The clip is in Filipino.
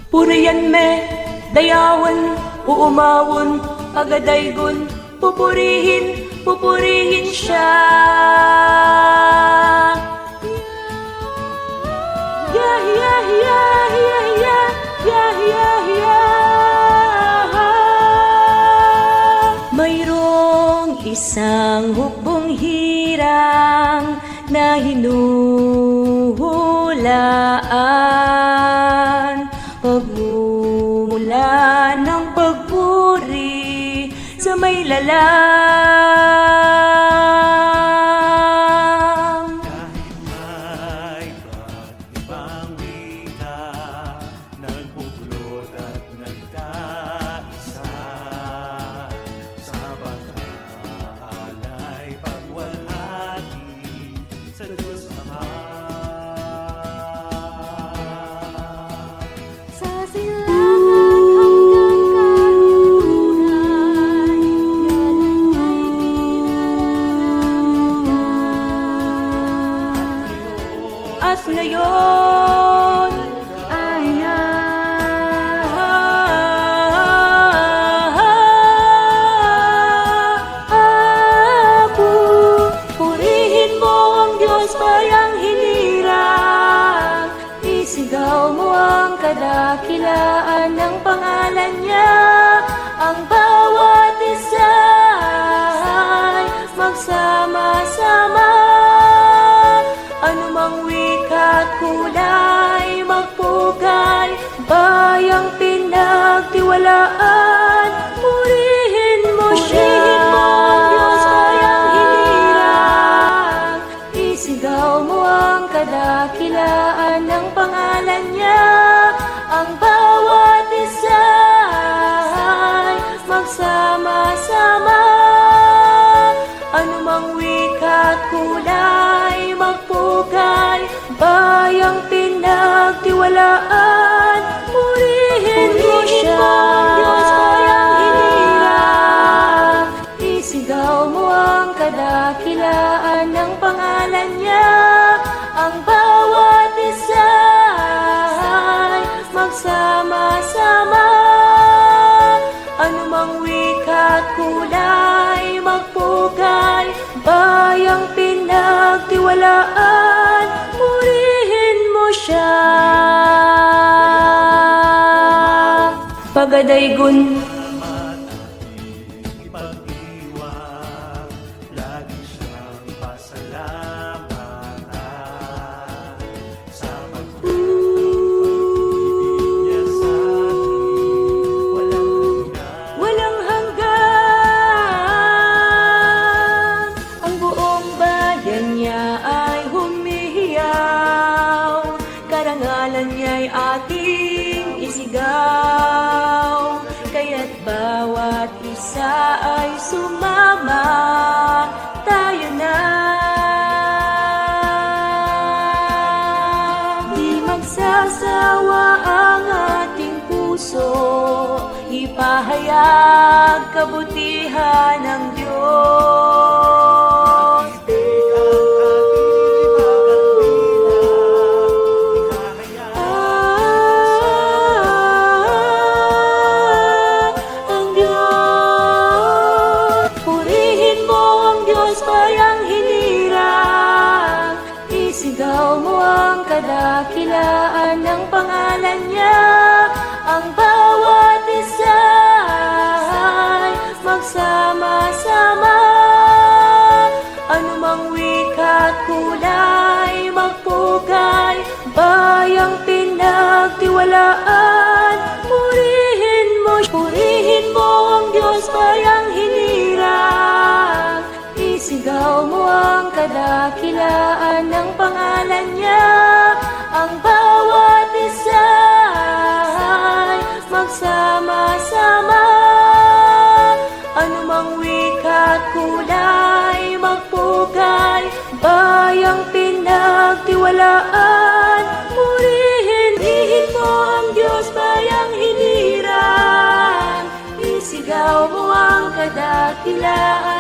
Puriyan me, dayawan, uumawon, pagadaygon, pupurihin, pupurihin siya. Yeah, yeah, yeah, yeah, yeah, yeah, yeah, yeah. Mayroong isang hukbong hirang na hinuhulaan, pagmumula ng pagpuri sa may lalang. Kahit may ibang wika, nagbuklod at nagkaisa, sa pagkaalay pagwalhati sa Diyos Ama. Sa silangan hanggang kanluran, yan ay pinararamdaman. At ngayon Ay purihin mo ang Diyos bayang hinirang, isigaw mo ang kadakilaan ng pangalan niya. Ang bawat isa ay magsama-sama, anumang wika at kulay magpugay, bayang pinagtiwalaan. Purihin mo siya, ang Diyos bayang hinirang, isigaw mo ang kadakilaan ng pangalan niya. Ang bawat isa ay magsama-sama, anumang wika at kulay magpugay, bayang pinagtiwalaan. Purihin mo siya, ang Diyos bayang hinirang, isigaw mo ang kadakilaan ng pangalan niya. Ang bawat isa ay magsama-sama, anumang wika at kulay magpugay, bayang pinagtiwalaan. Purihin mo siya. Pagadaygon, Ipag-iwag, lagi siyang pasalamatan sa pag-ibig niya sa akin, walang hanggan. ang buong bayan niya ay humihiyaw, karangalan niya'y ating isigaw, kaya't bawat isa ay sumama, tayo na. Di magsasawa ang ating puso, ipahayag kabutihan ng Diyos. Ang Diyos, purihin mo ang Diyos bayang hinirang, isigaw mo ang kadakilaan ng pangalan niya. Ang bawat isa ay magsama-sama, anumang wika at kulay magpugay, bayang pinagtiwalaan. Purihin mo ang Diyos bayang hinirang, isigaw mo ang kadakilaan ng pangalan niya. Ang bawat isa ay magsama-sama, anumang wika at kulay magpugay, bayang pinagtiwalaan. Purihin mo ang Diyos bayang hinirang, isigaw mo ang kadakilaan